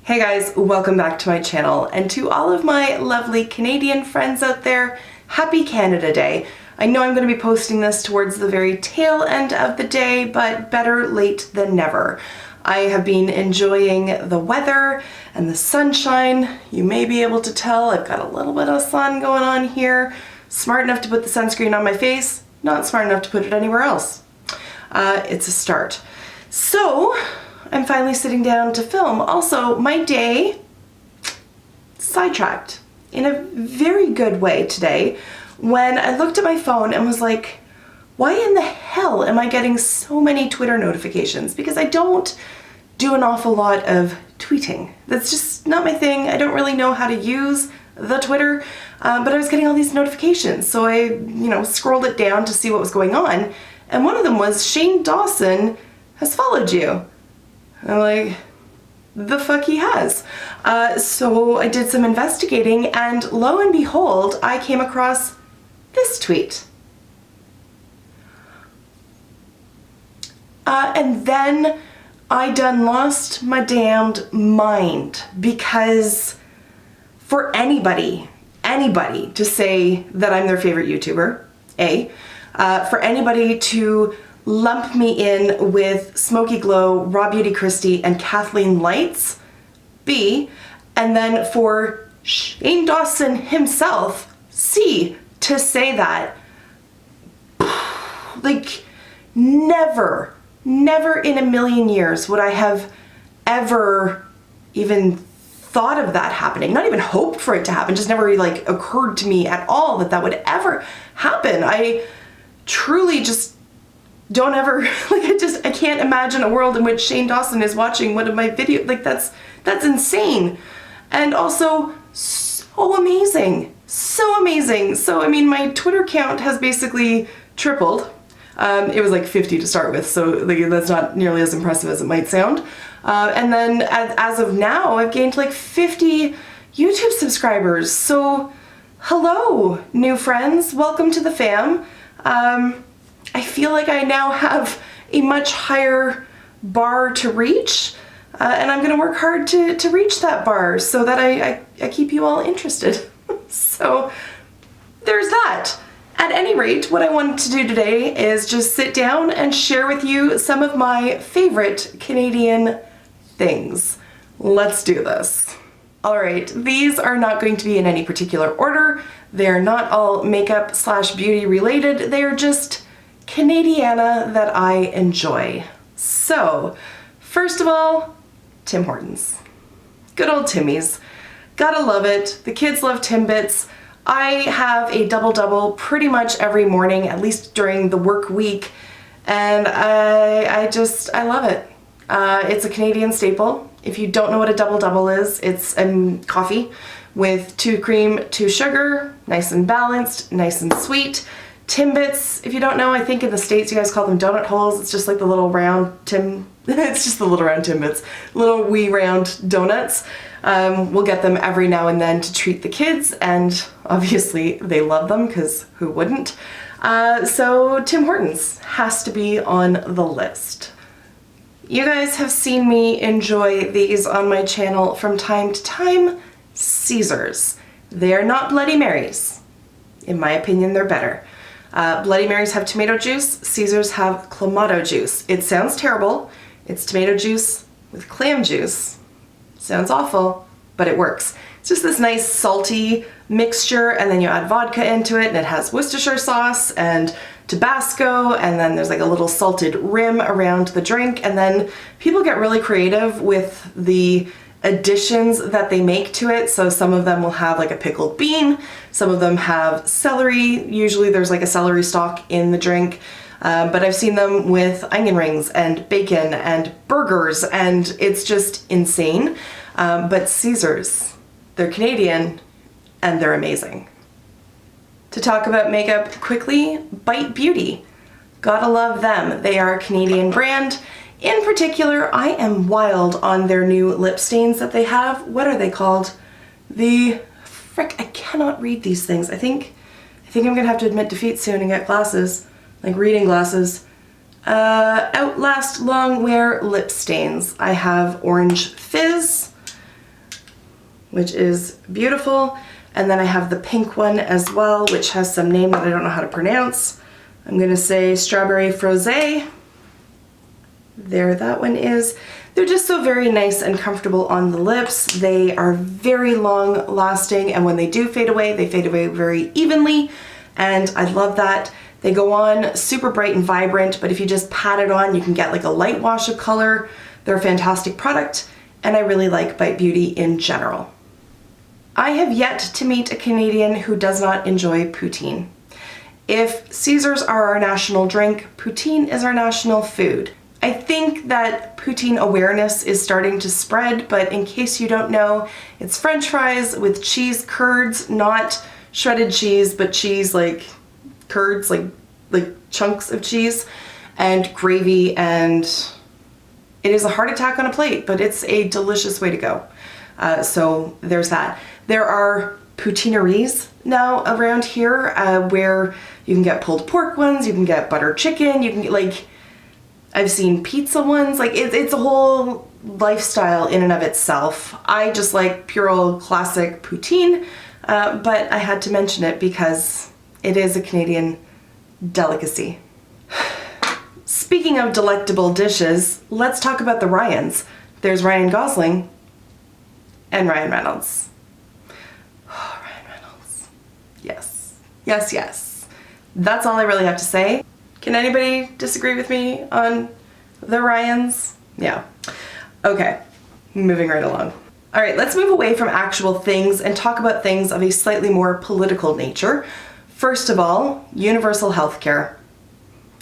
Hey guys, welcome back to my channel, and to all of my lovely Canadian friends out there, happy Canada Day. I know I'm going to be posting this towards the very tail end of the day, but better late than never. I have been enjoying the weather and the sunshine. You may be able to tell I've got a little bit of sun going on here. Smart enough to put the sunscreen on my face, not smart enough to put it anywhere else. It's a start. So, I'm finally sitting down to film. Also, my day sidetracked in a very good way today when I looked at my phone and was like, why in the hell am I getting so many Twitter notifications? Because I don't do an awful lot of tweeting. That's just not my thing. I don't really know how to use the Twitter, but I was getting all these notifications. So I, scrolled it down to see what was going on. And one of them was, Shane Dawson has followed you. I'm like, the fuck he has. So I did some investigating, and lo and behold, I came across this tweet. And then I done lost my damned mind, because for anybody to say that I'm their favorite YouTuber, A, for anybody to lump me in with Smokey Glow, Raw Beauty Christie, and Kathleen Lights, B, and then for Shane Dawson himself, C, to say that, like, never in a million years would I have ever even thought of that happening, not even hoped for it to happen, just never like occurred to me at all that that would ever happen. I truly just don't ever, I can't imagine a world in which Shane Dawson is watching one of my videos. Like, that's insane. And also so amazing. So amazing. So, I mean, my Twitter count has basically tripled. It was like 50 to start with, so that's not nearly as impressive as it might sound. And then as of now, I've gained like 50 YouTube subscribers. So, hello, new friends. Welcome to the fam. I feel like I now have a much higher bar to reach, and I'm going to work hard to reach that bar so that I keep you all interested. So there's that. At any rate, what I wanted to do today is just sit down and share with you some of my favorite Canadian things. Let's do this. Alright, these are not going to be in any particular order. They're not all makeup / beauty related. They are just Canadiana that I enjoy. So, first of all, Tim Hortons. Good old Timmy's. Gotta love it. The kids love Timbits. I have a double-double pretty much every morning, at least during the work week, and I love it. It's a Canadian staple. If you don't know what a double-double is, it's coffee with 2 cream, 2 sugar, nice and balanced, nice and sweet. Timbits, if you don't know, I think in the States you guys call them donut holes. It's just like the little round it's just the little round Timbits. Little wee round donuts. We'll get them every now and then to treat the kids, and obviously they love them, because who wouldn't? So Tim Hortons has to be on the list. You guys have seen me enjoy these on my channel from time to time. Caesars. They are not Bloody Marys. In my opinion, they're better. Bloody Marys have tomato juice, Caesars have clamato juice. It sounds terrible. It's tomato juice with clam juice. Sounds awful, but it works. It's just this nice salty mixture, and then you add vodka into it, and it has Worcestershire sauce and Tabasco, and then there's like a little salted rim around the drink, and then people get really creative with the additions that they make to it. So some of them will have like a pickled bean, some of them have celery. Usually there's like a celery stalk in the drink, but I've seen them with onion rings and bacon and burgers, and it's just insane. But Caesars, they're Canadian and they're amazing. To talk about makeup quickly, Bite Beauty. Gotta love them. They are a Canadian brand. In particular, I am wild on their new lip stains that they have. What are they called? I cannot read these things. I think I'm gonna have to admit defeat soon and get glasses, like reading glasses. Outlast Long Wear lip stains. I have Orange Fizz, which is beautiful. And then I have the pink one as well, which has some name that I don't know how to pronounce. I'm gonna say strawberry frosé. There, that one is. They're just so very nice and comfortable on the lips. They are very long lasting, and when they do fade away, they fade away very evenly, and I love that. They go on super bright and vibrant, but if you just pat it on, you can get like a light wash of color. They're a fantastic product, and I really like Bite Beauty in general. I have yet to meet a Canadian who does not enjoy poutine. If Caesars are our national drink, poutine is our national food. I think that poutine awareness is starting to spread, but in case you don't know, it's French fries with cheese curds, not shredded cheese, but cheese like curds, like chunks of cheese, and gravy, and it is a heart attack on a plate, but it's a delicious way to go. So there's that. There are poutineries now around here where you can get pulled pork ones, you can get butter chicken, you can get like, I've seen pizza ones, like it's a whole lifestyle in and of itself. I just like pure old classic poutine, but I had to mention it because it is a Canadian delicacy. Speaking of delectable dishes, let's talk about the Ryans. There's Ryan Gosling and Ryan Reynolds. Oh, Ryan Reynolds. Yes. Yes, yes. That's all I really have to say. Can anybody disagree with me on the Ryans? Yeah. Okay, moving right along. All right, let's move away from actual things and talk about things of a slightly more political nature. First of all, universal health care.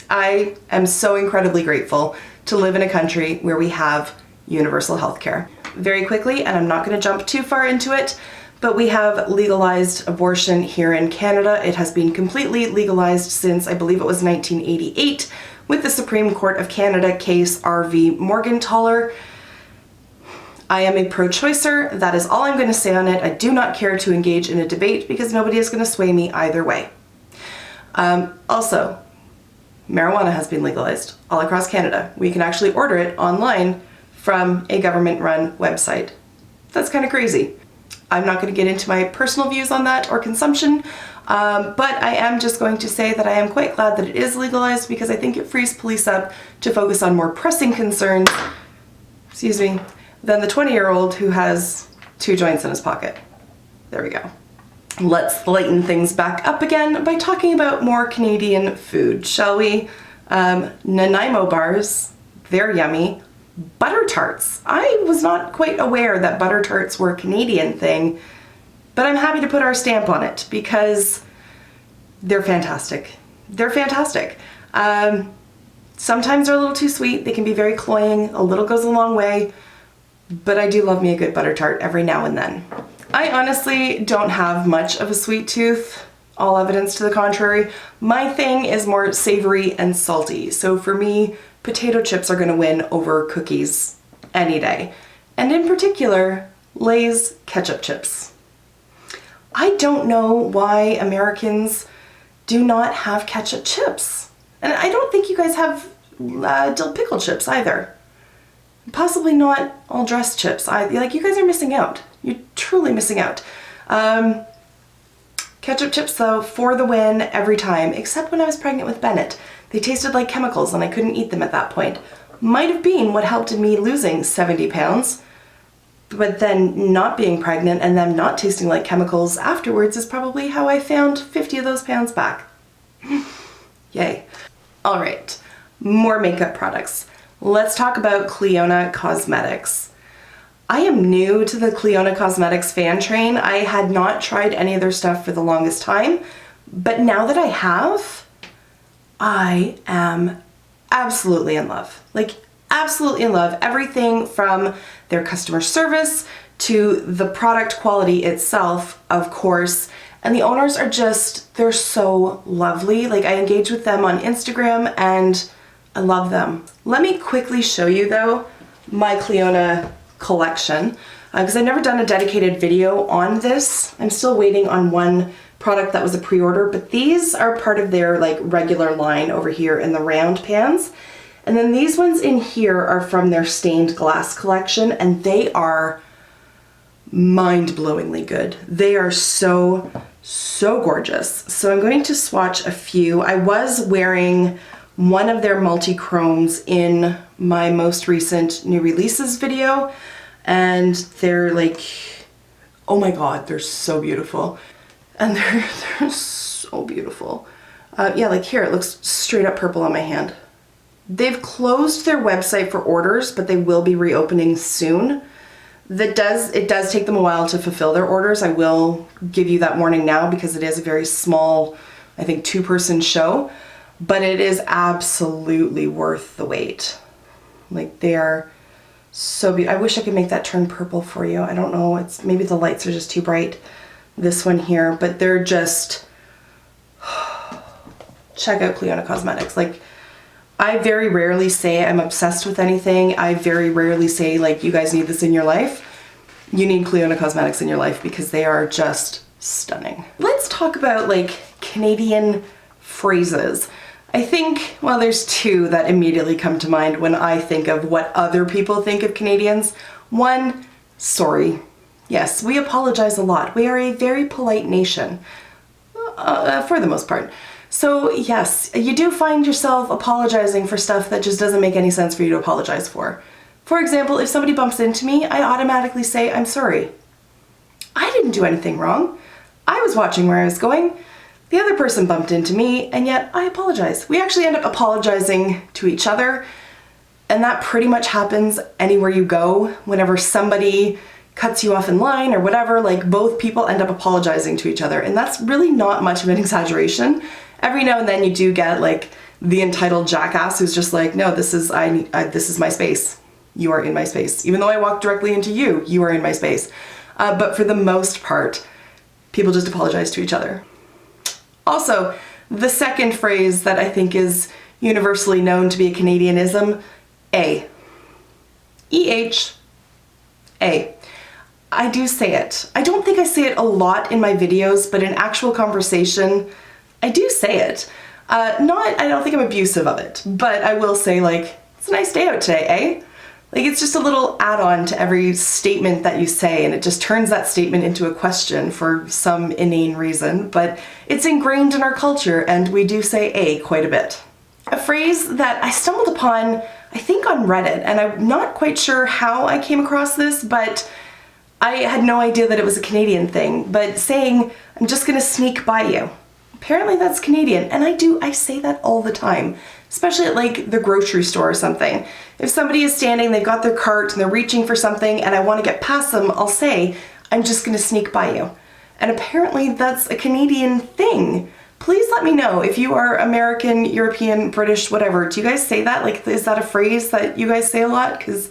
I am so incredibly grateful to live in a country where we have universal health care. Very quickly, and I'm not going to jump too far into it, but we have legalized abortion here in Canada. It has been completely legalized since I believe it was 1988 with the Supreme Court of Canada case R.V. Morgentaler. I am a pro-choicer. That is all I'm going to say on it. I do not care to engage in a debate because nobody is going to sway me either way. Also, marijuana has been legalized all across Canada. We can actually order it online from a government-run website. That's kind of crazy. I'm not going to get into my personal views on that or consumption, but I am just going to say that I am quite glad that it is legalized because I think it frees police up to focus on more pressing concerns, excuse me, than the 20-year-old who has 2 joints in his pocket. There we go. Let's lighten things back up again by talking about more Canadian food, shall we? Nanaimo bars, they're yummy. Butter tarts. I was not quite aware that butter tarts were a Canadian thing, but I'm happy to put our stamp on it because they're fantastic. They're fantastic. Sometimes they're a little too sweet. They can be very cloying. A little goes a long way, but I do love me a good butter tart every now and then. I honestly don't have much of a sweet tooth, all evidence to the contrary. My thing is more savory and salty. So for me, potato chips are going to win over cookies any day. And in particular, Lay's ketchup chips. I don't know why Americans do not have ketchup chips. And I don't think you guys have dill pickle chips either. Possibly not all dressed chips. Like, you guys are missing out. You're truly missing out. Ketchup chips, though, for the win every time, except when I was pregnant with Bennett. They tasted like chemicals and I couldn't eat them at that point. Might have been what helped in me losing 70 pounds, but then not being pregnant and them not tasting like chemicals afterwards is probably how I found 50 of those pounds back. Yay. All right, more makeup products. Let's talk about Clionadh Cosmetics. I am new to the Clionadh Cosmetics fan train. I had not tried any of their stuff for the longest time, but now that I have, I am absolutely in love. Like, absolutely in love. Everything from their customer service to the product quality itself, of course. And the owners are just, they're so lovely. Like, I engage with them on Instagram and I love them. Let me quickly show you, though, my Clionadh collection, because I've never done a dedicated video on this. I'm still waiting on one product that was a pre-order, but these are part of their like regular line over here in the round pans. And then these ones in here are from their stained glass collection, and they are mind-blowingly good. They are so gorgeous. So I'm going to swatch a few. I was wearing one of their multi-chromes in my most recent new releases video, and they're like, oh my god, they're so beautiful. And they're so beautiful. Yeah, like here, it looks straight up purple on my hand. They've closed their website for orders, but they will be reopening soon. It does take them a while to fulfill their orders. I will give you that warning now because it is a very small, I think, 2-person show, but it is absolutely worth the wait. Like, they are so beautiful. I wish I could make that turn purple for you. I don't know, maybe the lights are just too bright, this one here, but they're just, check out Cleona Cosmetics. Like, I very rarely say I'm obsessed with anything. I very rarely say, like, you guys need this in your life. You need Cleona Cosmetics in your life because they are just stunning. Let's talk about, like, Canadian phrases. I think, well, there's 2 that immediately come to mind when I think of what other people think of Canadians. 1, sorry. Yes, we apologize a lot. We are a very polite nation, for the most part. So yes, you do find yourself apologizing for stuff that just doesn't make any sense for you to apologize for. For example, if somebody bumps into me, I automatically say, I'm sorry. I didn't do anything wrong. I was watching where I was going. The other person bumped into me, and yet I apologize. We actually end up apologizing to each other, and that pretty much happens anywhere you go. Whenever somebody cuts you off in line or whatever, like, both people end up apologizing to each other, and that's really not much of an exaggeration. Every now and then you do get, like, the entitled jackass who's just like, no, this is my space. You are in my space. Even though I walked directly into you, you are in my space. But for the most part, people just apologize to each other. Also, the second phrase that I think is universally known to be a Canadianism, A. E-H, A. I do say it. I don't think I say it a lot in my videos, but in actual conversation, I do say it. I don't think I'm abusive of it, but I will say, like, it's a nice day out today, eh? Like, it's just a little add-on to every statement that you say, and it just turns that statement into a question for some inane reason, but it's ingrained in our culture, and we do say A quite a bit. A phrase that I stumbled upon, I think on Reddit, and I'm not quite sure how I came across this, but I had no idea that it was a Canadian thing, but saying, I'm just gonna sneak by you. Apparently that's Canadian, and I say that all the time, especially at, like, the grocery store or something. If somebody is standing, they've got their cart and they're reaching for something and I want to get past them, I'll say, I'm just gonna sneak by you. And apparently that's a Canadian thing. Please let me know if you are American, European, British, whatever. Do you guys say that? Like, is that a phrase that you guys say a lot? Because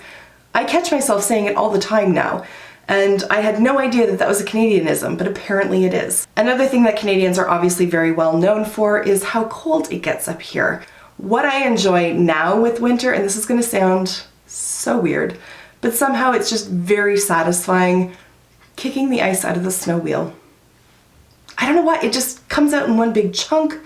I catch myself saying it all the time now. And I had no idea that that was a Canadianism, but apparently it is. Another thing that Canadians are obviously very well known for is how cold it gets up here. What I enjoy now with winter, and this is gonna sound so weird, but somehow it's just very satisfying kicking the ice out of the snow wheel. I don't know why, it just comes out in one big chunk,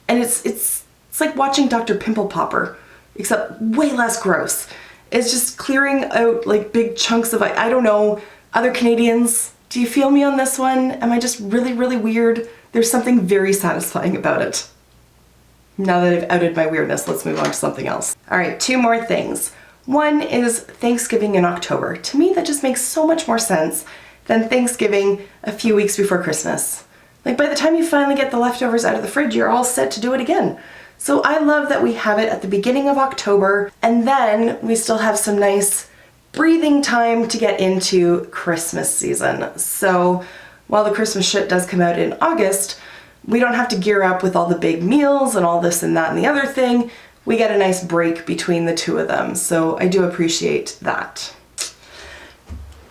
and it's like watching Dr. Pimple Popper, except way less gross. It's just clearing out, like, big chunks of ice. I don't know. Other Canadians, do you feel me on this one? Am I just really, really weird? There's something very satisfying about it. Now that I've outed my weirdness, let's move on to something else. All right, 2 more things. One is Thanksgiving in October. To me, that just makes so much more sense than Thanksgiving a few weeks before Christmas. Like, by the time you finally get the leftovers out of the fridge, you're all set to do it again. So I love that we have it at the beginning of October, and then we still have some nice breathing time to get into Christmas season. So while the Christmas shit does come out in August, we don't have to gear up with all the big meals and all this and that and the other thing. We get a nice break between the 2 of them. So I do appreciate that.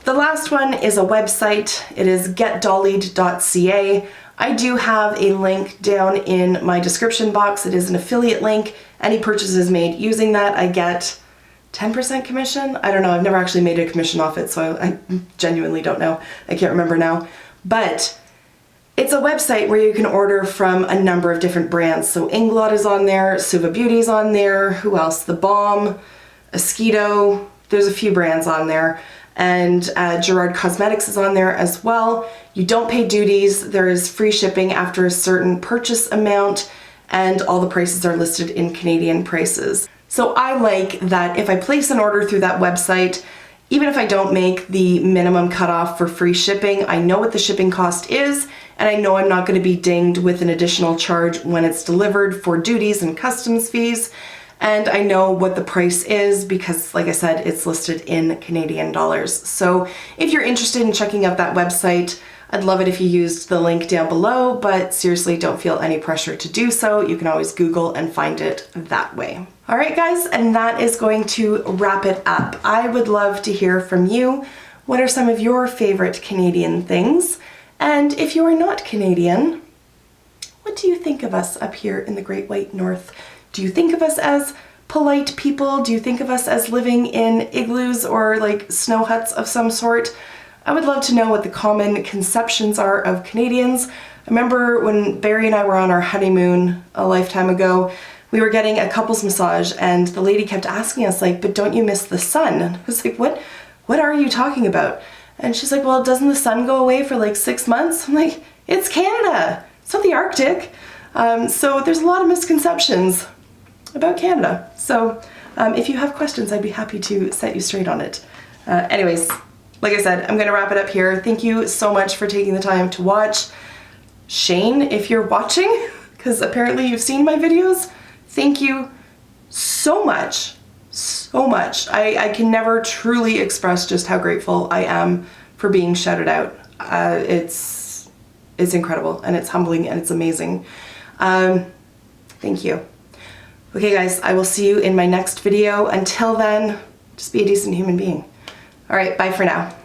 The last one is a website. It is getdollied.ca. I do have a link down in my description box. It is an affiliate link. Any purchases made using that, I get 10% commission? I don't know, I've never actually made a commission off it, so I genuinely don't know. I can't remember now. But it's a website where you can order from a number of different brands. So Inglot is on there, Suva Beauty's on there, who else? The Balm, Mosquito, there's a few brands on there. and Gerard Cosmetics is on there as well. You don't pay duties, there is free shipping after a certain purchase amount, and all the prices are listed in Canadian prices. So I like that if I place an order through that website, even if I don't make the minimum cutoff for free shipping, I know what the shipping cost is, and I know I'm not going to be dinged with an additional charge when it's delivered for duties and customs fees. And I know what the price is because, like I said, it's listed in Canadian dollars. So if you're interested in checking out that website, I'd love it if you used the link down below, but seriously, don't feel any pressure to do so. You can always Google and find it that way. All right, guys, and that is going to wrap it up. I would love to hear from you. What are some of your favorite Canadian things? And if you are not Canadian, what do you think of us up here in the Great White North? Do you think of us as polite people? Do you think of us as living in igloos or like snow huts of some sort? I would love to know what the common conceptions are of Canadians. I remember when Barry and I were on our honeymoon a lifetime ago, we were getting a couples massage and the lady kept asking us like, but don't you miss the sun? And I was like, what are you talking about? And she's like, well, doesn't the sun go away for like 6 months? I'm like, it's Canada, it's not the Arctic. So there's a lot of misconceptions about Canada. So if you have questions, I'd be happy to set you straight on it. Anyways, like I said, I'm gonna wrap it up here. Thank you so much for taking the time to watch. Shane, if you're watching, because apparently you've seen my videos, thank you so much, so much. I can never truly express just how grateful I am for being shouted out. It's incredible, and it's humbling, and it's amazing. Thank you. Okay guys, I will see you in my next video. Until then, just be a decent human being. All right, bye for now.